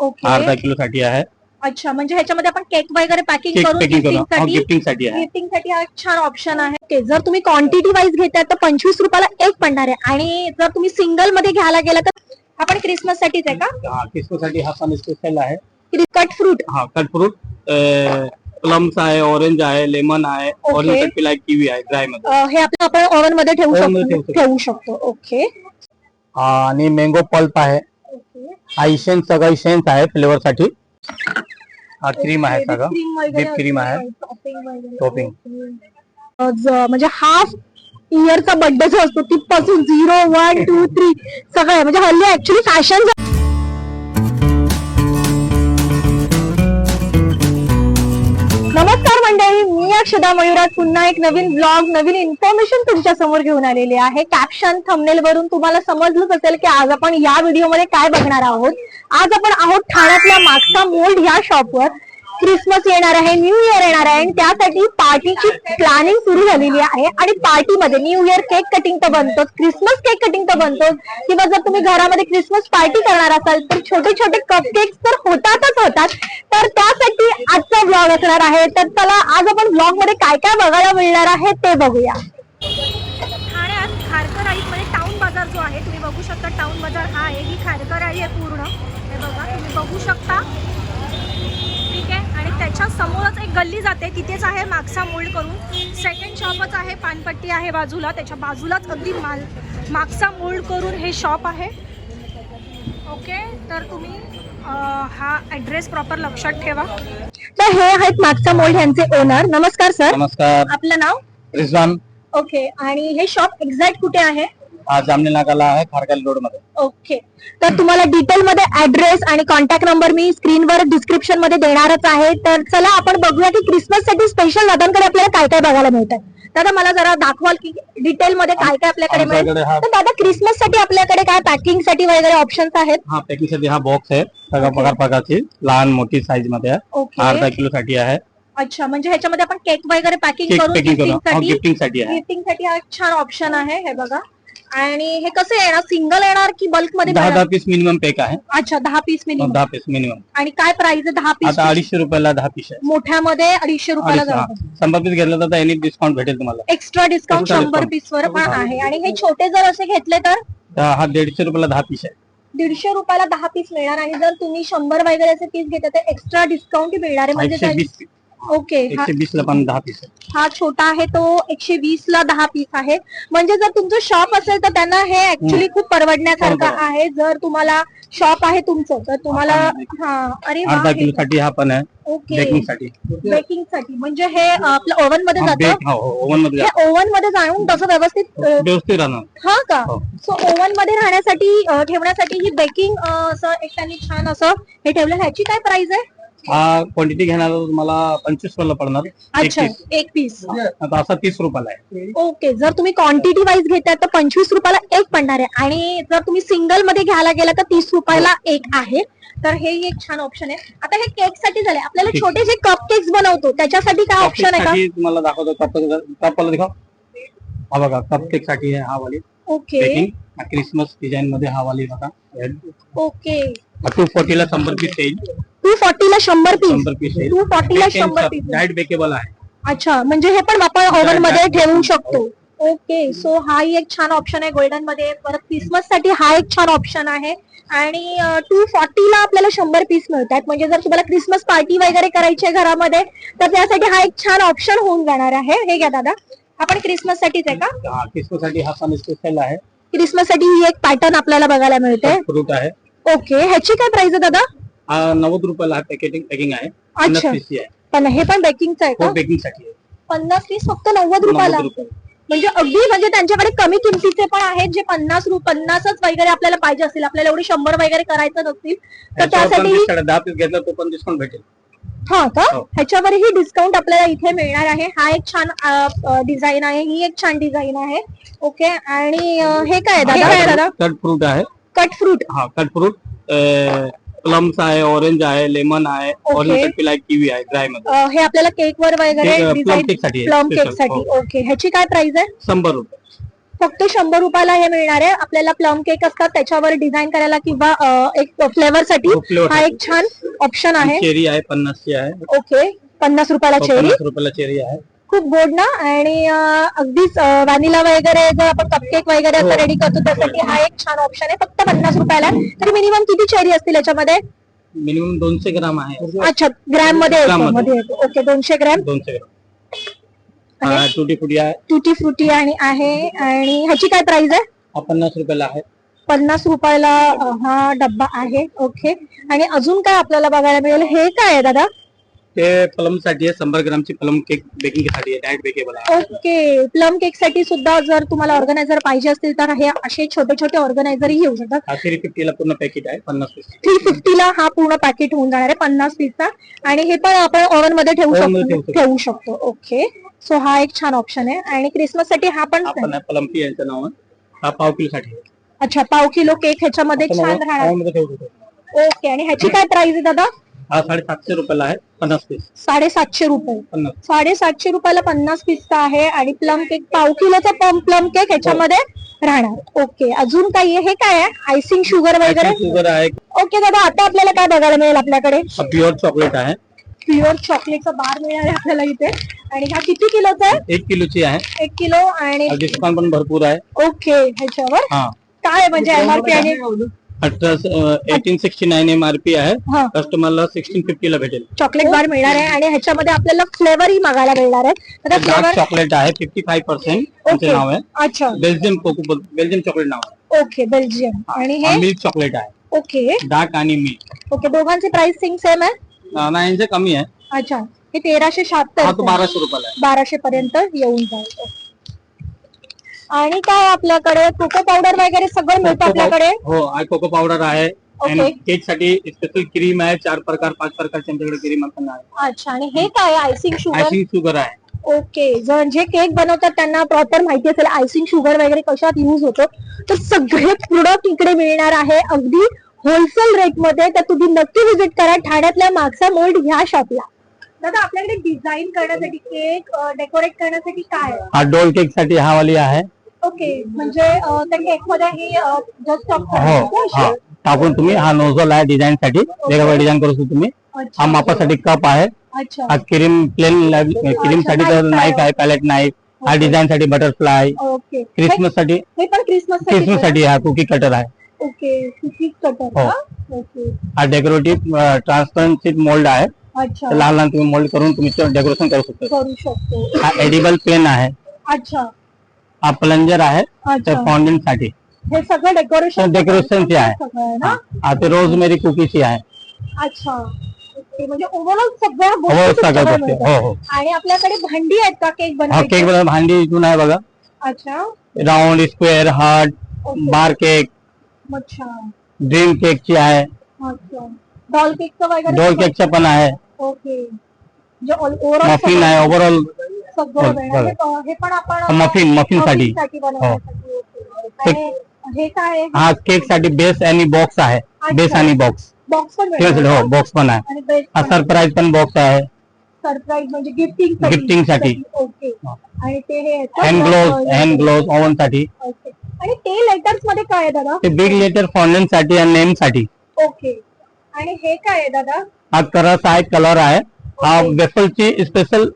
Okay अर्धा kilo साठी आहे. अच्छा, म्हणजे ह्याच्यामध्ये आपण केक वगैरे पॅकिंग करून गिफ्टिंग साठी हा एक छान ऑप्शन आहे. ओके, जर तुम्ही क्वांटिटी वाईज घेताय तर 25 रुपयाला एक पडणार आहे. आणि जर तुम्ही सिंगल मध्ये घ्यायला गेला तर आपण क्रिसमस साठीच आहे का? क्रिसमस साठी हा पण स्पेशल आहे. Cut fruit, cut fruit, plums आहे, ऑरेंज आहे, लेमन आहे, ऑरेंज किवी आहे ड्राय मध्ये. हे आपण ओव्हन मध्ये ठेवू शकतो. ओके, आणि मँगो पल्प आहे. आयसेन्स सगळं इसेन्स आहे फ्लेवर साठी. क्रीम आहे, सगळं व्हिप क्रीम आहे, टॉपिंग. म्हणजे हाफ इयरचा बर्थडे जो असतो तिथपासून 0, 1, 2, 3 सगळं म्हणजे हल्ली ऍक्च्युली फॅशन. नमस्कार मंडळी, मी अक्षदा मयुराज पुन्हा एक नवीन ब्लॉग, नवीन इन्फॉर्मेशन तुमच्या समोर घेऊन आलेली आहे. कॅप्शन थंबनेल वरून तुम्हाला समजलंच असेल की आज आपण या व्हिडिओमध्ये काय बघणार आहोत. आज आपण आहोत ठाण्यातल्या मागचा मोल्ड या शॉपवर. क्रिसमस येणार आहे, न्यू इयर येणार आहे आणि त्यासाठी पार्टीची प्लॅनिंग सुरू झालेली आहे. आणि पार्टीमध्ये न्यू इयर केक कटिंग तर बनतोच, क्रिसमस केक कटिंग तर बनतोच, किंवा जर तुम्ही घरामध्ये क्रिसमस पार्टी करणार असाल तर छोटे छोटे कप केक्स तर होतात. तर त्यासाठी आजचा ब्लॉग असणार आहे. तर चला आज आपण ब्लॉग मध्ये काय काय बघायला मिळणार आहे ते बघूया. ठाण्यात खारकरआळीमध्ये टाउन बाजार जो आहे तुम्ही बघू शकता. टाउन बाजार हा आहे, ही खारकरआळी आहे पूर्ण. हे बघा, तुम्ही बघू शकता. ठीक आहे, आणि त्याच्या समोरच एक गल्ली जाते, तिथेच आहे मागचा मोल्ड करून. सेकंड शॉपच आहे, पानपट्टी आहे बाजूला, त्याच्या बाजूलाच अगदी मागचा मोल्ड करून हे शॉप आहे. ओके, तर तुम्ही हा ऍड्रेस प्रॉपर लक्षात ठेवा. तर हे आहेत मागचा मोल्ड यांचे ओनर. नमस्कार सर. नमस्कार. आपलं नाव? रिजवान. ओके, आणि हे शॉप एक्झॅक्ट कुठे आहे? जामनेर नाकाला आहे, खारकल रोड मध्ये. ओके, तर तुम्हाला डिटेल मध्ये ऍड्रेस आणि कॉन्टॅक्ट नंबर मी स्क्रीनवर डिस्क्रिप्शन मध्ये देणारच आहे. तर चला आपण बघूया की क्रिसमस साठी स्पेशल दादांकडे आपल्याला काय काय बघायला मिळतात. दादा मला जरा दाखवाल की डिटेल मध्ये काय काय आपल्याकडे मिळेल. तर दादा क्रिसमस साठी आपल्याकडे काय पॅकिंग साठी वगैरे ऑप्शन्स आहेत? पॅकिंग साठी हा बॉक्स आहे, सगळ्या प्रकारची लहान मोठी साईज मध्ये आहे. अर्धा किलो साठी आहे. अच्छा, म्हणजे ह्याच्यामध्ये आपण केक वगैरे पॅकिंग करून गिफ्टिंग साठी हा एक छान ऑप्शन आहे. हे बघा, आणि हे कसं येणार, सिंगल येणार की बल्क मध्ये? 10 पीस मिनिमम पॅक आहे. अच्छा, 10 पीस मिनिमम. 10 piece minimum. आणि काय प्राइस आहे 10 पीस? आता 250 रुपयाला 10 पीस आहे. मोठ्यामध्ये 250 रुपयाला जातो. 100 पीस घेतलं तर एनी डिस्काउंट भेटेल तुम्हाला. एक्स्ट्रा डिस्काउंट 100 पीस वर पण आहे. आणि हे छोटे जर असे घेतले तर हा 150 रुपयाला 10 पीस आहे. 150 रुपयाला 10 पीस मिळणार. आणि जर तुम्ही 100 वगैरे असे पीस घेता तर एक्स्ट्रा डिस्काउंट मिळणार आहे. म्हणजे ओके, 120 ला पण 10 पीस आहे. हा छोटा आहे तो 120 ला 10 पीस आहे. म्हणजे जर तुमचं शॉप असेल तर त्यांना हे ऍक्च्युली खूप परवडण्यासारखं आहे. जर तुम्हाला शॉप आहे तुमचं तर तुम्हाला अरे अर्धा किलो साठी हा पण आहे. ओके, बेकिंग साठी म्हणजे हे आपलं ओव्हन मध्ये जातं. ओव्हन मध्ये जाऊन तसं व्यवस्थित राहणार. हा का? सो ओव्हन मध्ये राहण्यासाठी ठेवण्यासाठी ही बेकिंग असं एक त्यांनी छान असं हे ठेवलं. ह्याची काय प्राइस आहे? क्वांटिटी घेणार तुम्हाला 25 रुपयाला पडणार. अच्छा, एक पीस आता असा 30 रुपयाला आहे. ओके, जर तुम्ही क्वांटिटी वाईज घेताय तर 25 रुपयाला एक पडणार आहे. आणि जर तुम्ही सिंगल मध्ये घ्यायला गेला तर 30 रुपयाला एक आहे. तर हे एक छान ऑप्शन आहे. आता हे केक साठी झाले. आपल्याला छोटे जे कप केक्स बनवतो त्याच्यासाठी काय ऑप्शन आहे का? तुम्हाला दाखवतो. कपला दिखाव. हा बघा, कप केक साठी आहे हा वाली. ओके, क्रिसमस डिझाईन मध्ये हा वाली बघा. ओके, 240 ला 100 पीस येईल. 240 ला 100 पीस. 240 ला 100 पीस डायरेक्ट बेकेबल आहे. अच्छा, म्हणजे हे पण आपण ओव्हन मध्ये ठेवू शकतो. ओके, सो हा एक छान ऑप्शन आहे गोल्डन मध्ये. परत क्रिसमस साठी हा एक छान ऑप्शन आहे. आणि 240 ला आपल्याला 100 पीस मिळतात. म्हणजे जर तुम्हाला क्रिसमस पार्टी वगैरे करायची आहे घरामध्ये तर त्यासाठी हा एक छान ऑप्शन होऊन जाणार आहे. हे घ्या दादा, आपण क्रिसमस साठीच आहे का? क्रिसमस साठी हा पण स्पेशल आहे. क्रिसमस साठी ही एक पॅटर्न आपल्याला बघायला मिळते. फ्रूट आहे. ओके, ह्याची काय प्राइस आहे दादा? 90 रुपयाला पॅकिंग आहे. अच्छा, पण हे पण बेकिंगचं आहे का? बेकिंग साठी 50 पीस फक्त 90 रुपयाला. म्हणजे अगदी म्हणजे त्यांच्याकडे कमी किमतीचे पण आहेत जे 50च वगैरे आपल्याला पाहिजे असतील. आपल्याला एवढी 100 वगैरे करायचं नसतील तर त्यासाठी 10 पीस घेतला तो पण डिस्काउंट भेटेल. हा का? ह्याच्यावरही डिस्काउंट आपल्याला इथे मिळणार आहे. हा एक छान डिझाईन आहे. ही एक छान डिझाईन आहे. ओके, आणि हे काय दादा? कट फ्रूट आहे. Cut fruit, cut fruit, plums आहे, ऑरेंज आहे, लेमन आहे, ऑरेंज किवी आहे ड्राय मध्ये. हे आपल्याला केक वर वगैरे प्लम केक साठी. ओके, ह्याची काय प्राइस आहे? 100 रुपये. फक्त 100 रुपयाला हे मिळणार आहे. आपल्याला प्लम केक असतात त्याच्यावर डिझाईन करायला किंवा एक फ्लेवर साठी हा एक छान ऑप्शन आहे. चेरी आहे 50 ची आहे. ओके 50 रुपयाला चेरी. 50 रुपयाला चेरी आहे. खूप गोड ना आणि अगदीच व्हॅनिला वगैरे जर आपण कपकेक वगैरे असं रेडी करतो त्यासाठी हा एक छान ऑप्शन आहे. फक्त 50 रुपयाला. तरी मिनिमम किती चेरी असतील याच्यामध्ये? मिनिमम 200 ग्राम आहे. अच्छा ग्रॅम मध्ये येतो. Okay 200 gram. 200 ग्राम. टुटी फ्रुटी आहे. टुटी फ्रुटी आणि ह्याची काय प्राइस आहे? 50 रुपयाला आहे. 50 रुपयाला हा डब्बा आहे. ओके आणि अजून काय आपल्याला बघायला मिळेल? हे काय आहे दादा? ते प्लम साठी आहे. 100 ग्रामची प्लम केक बेकिंग साठी आहे. डायरेक्ट बेकेबल आहे. ओके प्लम केक साठी सुद्धा जर तुम्हाला ऑर्गनायझर पाहिजे असतील तर हे असे छोटे छोटे ऑर्गनायझर घेऊ शकतात. 350 ला पूर्ण पॅकेट आहे. 50 पीस. 350 ला हा पूर्ण पॅकेट होऊन जाणार आहे 50 पीसचा. आणि हे पण आपण ओव्हन मध्ये ठेवू शकतो. ओके सो हा एक छान ऑप्शन आहे. आणि क्रिसमस साठी हा पण प्लम पी यांचं नाव आहे. हा पाव किलो साठी आहे. अच्छा पाव किलो केक ह्याच्यामध्ये छान राहणार. ओके आणि ह्याची काय प्राइस आहे दादा? हा 750 रुपयाला आहे. 50 पीस. 750 रुपये. 750 रुपयाला 50 पीसचा आहे. आणि प्लम केक पाव किलोचा प्लम केक ह्याच्यामध्ये राहणार. ओके अजून काही हे काय आहे? आयसिंग शुगर वगैरे शुगर आहे. ओके दादा आता आपल्याला काय बघायला मिळेल आपल्याकडे? प्युअर चॉकलेट आहे. प्युअर चॉकलेटचा बार मिळणार आहे आपल्याला इथे. आणि हा किती किलोचा आहे? 1 किलोची आहे. 1 किलो. आणि डिस्काउंट पण भरपूर आहे. ओके ह्याच्यावर काय म्हणजे एमआरपी आणि 1869 एमआरपी आहे. कस्टमरला 1650 ला भेटेल. चॉकलेट बार मिळणार आहे. आणि ह्याच्यामध्ये आपल्याला फ्लेवर ही मागायला मिळणार आहे. डार्क चॉकलेट आहे 55%. त्याचे नाव आहे. अच्छा बेल्जियम चॉकलेट नाव आहे. Okay Belgium. आणि हे मिल्क चॉकलेट आहे. ओके डार्क आणि मिल्क. ओके दोघांची प्राइस सेम आहे? नाही यांचे कमी आहे. अच्छा हे 1376. 1200 रुपयाला आहे. 1200 पर्यंत येऊन जाईल. आणि काय आपल्याकडे कोको पावडर वगैरे सगळं मिळतं आपल्याकडे? हो कोको पावडर आहे. केक साठी स्पेशल क्रीम आहे. 4 प्रकार 5 प्रकारचे आमच्याकडे क्रीम आहे. अच्छा आणि हे काय आयसिंग शुगर? आयसिंग शुगर आहे. ओके जर जे केक बनवतात त्यांना प्रॉपर माहिती असेल आयसिंग शुगर वगैरे कशात युज होतो. तर सगळे प्रोडक्ट इकडे मिळणार आहे अगदी होलसेल रेट मध्ये. तर तुम्ही नक्की व्हिजिट करा ठाण्यातल्या मागचा मोल्ड ह्या शॉपला. दादा आपल्याकडे डिझाईन करण्यासाठी केक डेकोरेट करण्यासाठी काय? हा डोल केक साठी हा वाली आहे. ओके म्हणजे त्या केक मध्ये ही जस्ट हो टाकून तुम्ही हा नोझल आहे डिझाईन साठी. वेगवेगळं डिझाईन करू शकतो तुम्ही. हा मापासाठी कप आहे. हा क्रीम प्लेन क्रीम साठी तर नाईफ आहे. Palette knife. हा डिझाईन साठी बटरफ्लाय. ओके क्रिसमस साठी हे पण क्रिसमस साठी हा कुकी कटर आहे. Okay cookie cutter. ओके हा डेकोरेटिव्ह ट्रान्सपरन्सी मोल्ड आहे. अच्छा लहान लहान तुम्ही मोल्ड करून तुम्ही डेकोरेशन करू शकतो. हा एडिबल पेन आहे. अच्छा हा प्लंजर आहे फॉन्डंट साठी. हे सगळं डेकोरेशनची आहे. हा ते रोजमेरी कुकीची आहे. अच्छा म्हणजे ओव्हरऑल सगळ्या गोष्टी. हो. आणि आपल्याकडे भांडी आहेत का केक बनवायची? केक बनवायची भांडी इथून आहे बघा. अच्छा राऊंड स्क्वेअर हार्ट बार केक. अच्छा ड्रीम केकची आहे. अच्छा डॉल केकचं वगैरे? डॉल केकचं पण आहे. ओके म्हणजे ओव्हरऑल मफिन आहे. ओव्हरऑल सगळं. हे पण आपण मफिन साठी. हे काय? हा केक साठी बेस आणि बॉक्स आहे. बेस आणि बॉक्स हो बॉक्स पण आहे. हा सरप्राईज पण बॉक्स आहे. सरप्राईज म्हणजे गिफ्टिंग साठी. ओके आणि ते हे हँड ग्लोव्ह ओव्हन साठी. ओके आणि ते लेटर्स मध्ये काय आहे दादा? ते बिग लेटर फॉन्डंट साठी आणि नेम साठी. ओके आणि हे काय आहे दादा? हा करस आहे कलर आहे. हा वेफलची स्पेशल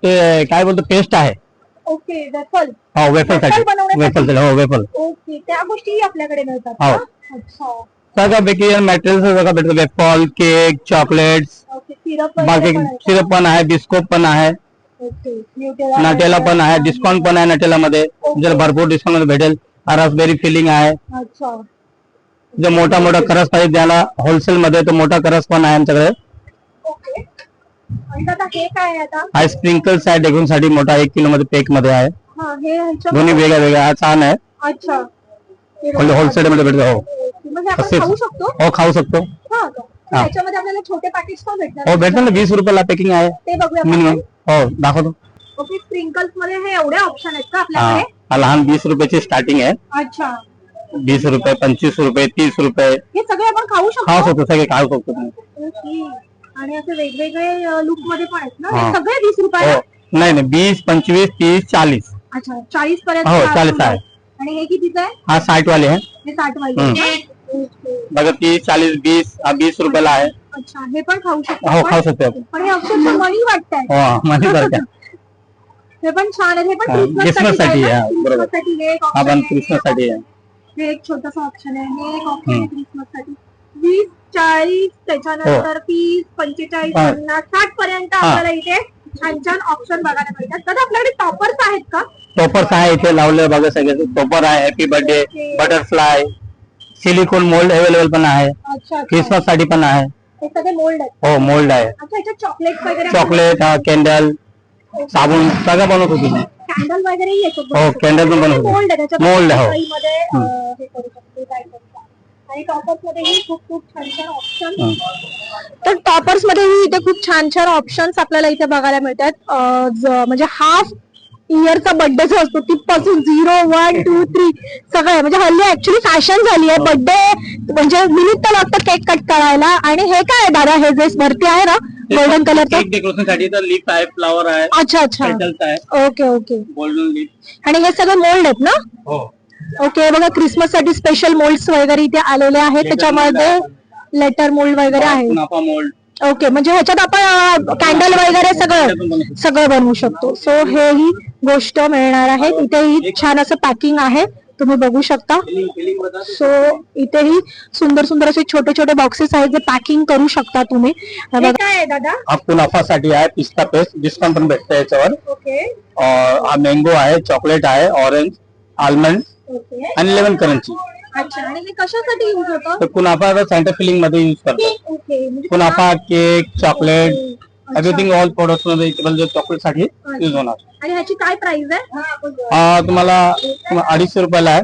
काय बोलतो पेस्ट आहे. Okay waffle. हो वेफल साठी. वेफल हो वेफल. ओके त्या गोष्टी आपल्याकडे मिळतात. हो अच्छा सगळं बेकरी मटेरियल सगळं भेटतं. वेफल केक चॉकलेट्स बाकी सिरप पण आहे. बिस्कुट पण आहे. नटेला पण आहे. डिस्काउंट पण आहे नटेला मध्ये. जर भरपूर डिस्काउंट मध्ये भेटेल. रसबेरी फिलिंग आहे. जर मोठा मोठा करस पाहिजे त्याला होलसेल मध्ये तर मोठा करस पण आहे आमच्याकडे. हा स्प्रिंकल्स आहे डेकोरेशन साठी. मोठा 1 किलो मध्ये पॅक मध्ये आहे. दोन्ही वेगळ्या वेगळ्या. हा छान आहे. होलसेल मध्ये भेटतो. हो खाऊ शकतो. छोटे पॅकेज पण भेटणार? हो भेटणार ना. 20 रुपयाला पॅकिंग आहे मिनिमम. हो दाखवतो. ओके स्प्रिंकल्स मध्ये हे एवढे ऑप्शन आहेत का आपल्याकडे? हा लहान 20 रुपयाची स्टार्टिंग आहे. अच्छा 20 रुपये 25 रुपये 30 रुपये. हे सगळे आपण खाऊ सगळे खाऊ शकतो. आणि असे वेगवेगळे लुक मध्ये पण आहेत ना? हे सगळे 20 रुपये? नाही 20 25 30 40. अच्छा 40 पर्यंत. हो 40 आहे. आणि हे कितीचं आहे? हा 60 वाले आहे. हे 60 वाले. बघा 30, 40, 20 रुपयाला आहे. अच्छा, हे पण खाऊ शकतो? हो, खाऊ शकतो आपण. पण हे अक्षरशः मणी वाटतंय. हो, मणी सारखं. हे पण छान आहे. हे पण क्रिसमस साठी आहे. बरोबर, आपण क्रिसमस क्रिसमस साठी आहे. हे एक छोटस ऑप्शन आहे. हे एक ऑप्शन आहे क्रिसमस साठी. 20, 40, त्याच्यानंतर 30, 45, 50, 60 पर्यंत आपल्याला इथे छान छान ऑप्शन बघायला मिळतात. तर आपल्याकडे टॉपर्स आहेत का? टॉपर्स आहे इथे लावले बघा सगळे. टॉपर आहे, happy birthday, butterfly, silicone mould available पण आहे. अच्छा, क्रिसमस साठी पण आहे. हे सगळे मोल्ड आहेत. हो, मोल्ड आहे. अच्छा, याच्यात चॉकलेट वगैरे? चॉकलेट, कॅन्डल, साबण सगळं बनवत होती. कॅन्डल वगैरे हो, कॅन्डल पण बनवत मोल्ड आहे त्याच्यात. मोल्ड हो. हे करू शकतो, काय करू शकतो. आणि टॉपर्स मध्ये खूप खूप छान छान ऑप्शन. तर टॉपर्स मध्ये इथे खूप छान छान ऑप्शन्स आपल्याला इथे बघायला मिळतात. म्हणजे हाफ इयरचा बर्थडे जो असतो तिथपासून 0, 1, 2, 3 सगळं म्हणजे हल्ली ऍक्च्युली फॅशन झाली आहे. बर्थडे म्हणजे निमित्त लागतं केक कट करायला. आणि हे काय आहे दादा, हे जे वरती आहे ना गोल्डन कलरचं? केक डेकोरेशन साठी तर लीफ आहे, फ्लावर आहे. अच्छा अच्छा, पेटल्स आहे. Okay okay. Golden leaf. आणि हे सगळे मोल्ड आहेत ना? हो. ओके, बघा क्रिसमस साठी स्पेशल मोल्ड्स वगैरे इथे आलेले आहेत. त्याच्यामध्ये लेटर मोल्ड वगैरे आहे. कुनाफा मोल्ड. ओके, म्हणजे ह्याच्यात आपण कॅन्डल वगैरे सगळं बनवू शकतो. सो हे ही गोष्ट मिळणार आहे. इथेही छान असं पॅकिंग आहे, तुम्ही बघू शकता. सो इथेही सुंदर सुंदर असे छोटे छोटे बॉक्सेस आहेत जे पॅकिंग करू शकता तुम्ही. काय आहे दादा? हा कुनाफा साठी आहे, पिस्ता पेस्ट डिस्काउंट पण भेटतं याच्यावर. ओके. हा मँगो आहे, चॉकलेट आहे, ऑरेंज, आल्मंड आणि लेमन करंची. अच्छा, आणि हे कशासाठी यूज होतं? तर कुनाफा सेंटर फिलिंग मध्ये यूज करतात. ओके, म्हणजे कुनाफा, cake, chocolate, everything all products मध्ये चॉकलेट साठी यूज होणार. आणि ह्याची काय प्राइस आहे? हा तुम्हाला 250 रुपयाला आहे.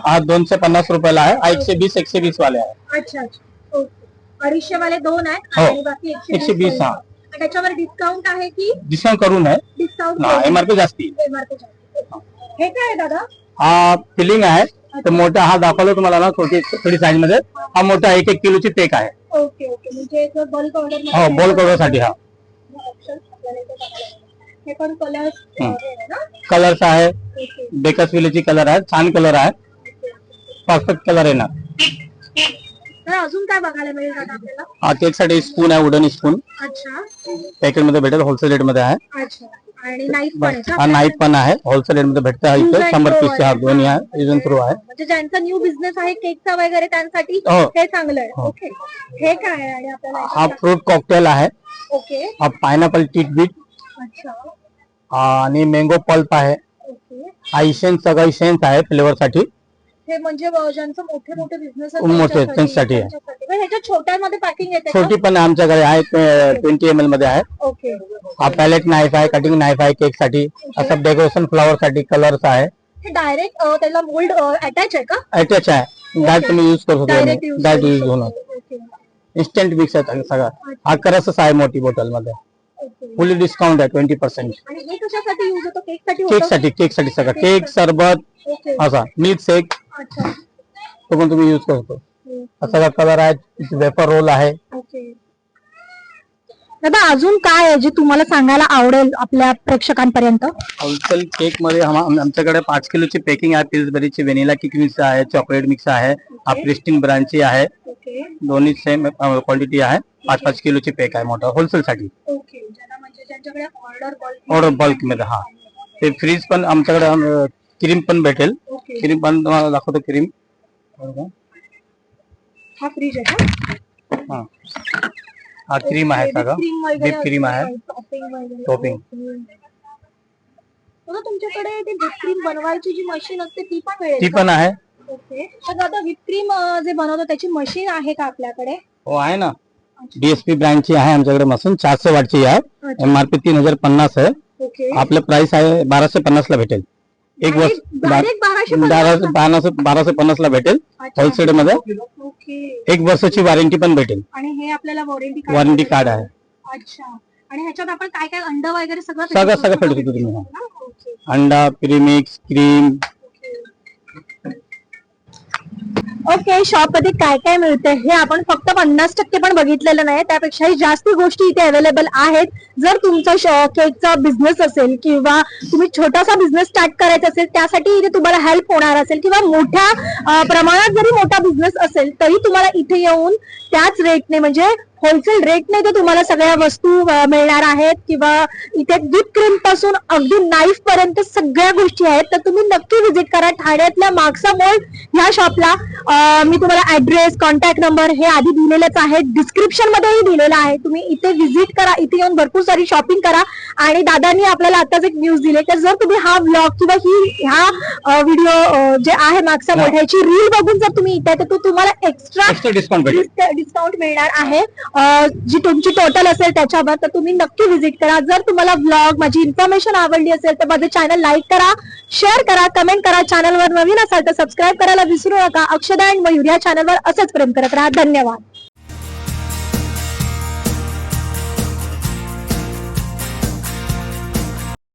हा 250 रुपयाला आहे. 120 वाले आहे. अच्छा अच्छा, ओके. 250 वाले 2 आहेत हो. आणि बाकी 120. हा, त्याच्यावर डिस्काउंट आहे की? डिस्काउंट करून आहे. डिस्काउंट एमआरपी जास्ती. हे काय आहे दादा? हा फिलिंग आहे. तर मोठा हा दाखवलं तुम्हाला ना, थोडी साईज मध्ये. हा मोठा 1-1 किलोची पेक आहे. ओके ओके, म्हणजे बल्क ऑर्डर. हो, बल्क ऑर्डर साठी. हा हे पण कलर्स ना? कलर्स आहे, बेकर्स विलेची कलर आहे, छान कलर आहे, परफेक्ट कलर आहे ना. तर अजून काय बघायला मिळेल दादा आपल्याला? हा केक साठी स्पून आहे, वुडन स्पून. अच्छा पॅकेट मध्ये भेटेल, होलसेल रेट मध्ये आहे. अच्छा, आणि नाईफ पण आहे का? हा नाईफ पण आहे, होलसेल रेट मध्ये भेटतं. इथे 100 पीस हा दोन्ही आहे, युज अँड थ्रो आहे. म्हणजे ज्यांचा न्यू बिझनेस आहे केकचा वगैरे त्यांसाठी हो. हे चांगलं आहे. ओके, हे काय आहे? आणि आपल्याला हा फ्रूट कॉकटेल आहे. ओके. हा पायनॅपल टिटबिट. अच्छा, आणि मँगो पल्प आहे. ओके. हा इसेन्स, सगळं इसेन्स आहे फ्लेवर साठी. हे म्हणजे ज्यांचं मोठे मोठे बिझनेस मोठे त्यांच्यासाठी आहे. पण ह्याच्या छोट्यामध्ये पॅकिंग येते का? छोटी पण आमच्याकडे आहे, 20 ml मध्ये आहे. ओके. हा पॅलेट नाईफ आहे, कटिंग नाईफ आहे केक साठी. असं डेकोरेशन फ्लावर साठी कलर्स आहे. हे डायरेक्ट त्याला मोल्ड अटॅच आहे का? अटॅच आहे, डायरेक्ट तुम्ही युज करू शकता. डायरेक्ट यूज होणार. इन्स्टंट मिक्स आहे सगळं. हा करसच आहे मोठी बॉटल मध्ये. फुली डिस्काउंट आहे 20%. आणि हे कशासाठी यूज होतो? केक साठी केक साठी सगळं. केक, सरबत, असा मिल्क शेक अच्छा, तो पण तुम्ही युज करतो. सगळा कलर आहे, वेफर रोल आहे. ओके. दादा अजून काय आहे जे तुम्हाला सांगायला आवडेल आपल्या प्रेक्षकांपर्यंत? होलसेल केक मध्ये आमच्याकडे 5 किलोची पॅकिंग आहे. पिल्सबेरीची व्हॅनिला केक मिक्स आहे, चॉकलेट मिक्स आहे, हा प्रिस्टिन ब्रँडची आहे. दोन्ही सेम क्वांटिटी आहे. 5-5 किलोची पॅक आहे, मोठा होलसेल साठी. ऑर्डर बल्क मध्ये. हा ते फ्रीज पण आमच्याकडे, क्रीम पण भेटेल. क्रीम पण तुम्हाला दाखवतो. क्रीम हा फ्रीज आहे का? हा, हा क्रीम आहे सगळं. व्हिप क्रीम आहे, टॉपिंग. तुमच्याकडे ते व्हिप क्रीम बनवायची जी मशीन असते ती पण मिळेल? ती पण आहे. ओके. तर आता व्हिप क्रीम जे बनवतो त्याची मशीन आहे का आपल्याकडे? हो आहे ना. डीएसपी ब्रँडची आहे आमच्याकडे मशीन. 400 वॅटची आहे. एमआरपी 3050 आहे. ओके. आपलं प्राइस आहे 1250 ला भेटेल. एक वर्ष 1250 ला भेटेल होलसेल मध्ये. ओके. 1 वर्षाची वॉरंटी पण भेटेल. आणि हे आपल्याला वॉरंटी कार्ड आहे. अच्छा. आणि ह्याच्यात आपण काय काय अंड वगैरे सगळं फेटू शकतो तुम्ही. अंडा, प्रीमिक्स, क्रीम. ओके, शॉप मध्ये काय काय मिळतंय हे आपण फक्त 50% पण बघितलेलं नाही, त्यापेक्षाही जास्त गोष्टी इथे अवेलेबल आहेत. जर तुमचा केकचा बिझनेस असेल किंवा तुम्ही छोटासा बिझनेस स्टार्ट करायचा असेल त्यासाठी इथे तुम्हाला हेल्प होणार असेल, किंवा मोठ्या प्रमाणात जरी मोठा बिझनेस असेल तरी तुम्हाला इथे येऊन त्याच रेटने म्हणजे होलसेल रेटने ते तुम्हाला सगळ्या वस्तू मिळणार आहेत. किंवा इथे दूध क्रीम पासून अगदी नाईफ पर्यंत सगळ्या गोष्टी आहेत. तर तुम्ही नक्की व्हिजिट करा ठाण्यातल्या मागसा मॉल ह्या शॉपला. मी तुम्हाला ऍड्रेस, कॉन्टॅक्ट नंबर हे आधी दिलेलेच आहे, डिस्क्रिप्शन मध्येही दिलेला आहे. तुम्ही इथे व्हिजिट करा, इथे येऊन भरपूर सारी शॉपिंग करा. आणि दादांनी आपल्याला आताच एक न्यूज दिली की जर तुम्ही हा ब्लॉग किंवा ह्या व्हिडिओ जे आहे मागसा मॉल ह्याची रील बघून जर तुम्ही इथे तर तुम्हाला एक्स्ट्रा डिस्काउंट मिळणार आहे जी तुमची टोटल असेल त्याच्यावर. तर तुम्ही नक्की व्हिजिट करा. जर तुम्हाला ब्लॉग माझी इन्फॉर्मेशन आवडली असेल तर माझं चॅनल लाईक करा, शेअर करा, कमेंट करा. चॅनलवर नवीन असाल तर सबस्क्राईब करायला विसरू नका. अक्षदा अँड मयूर या चॅनलवर असंच प्रेम करत राहा. धन्यवाद.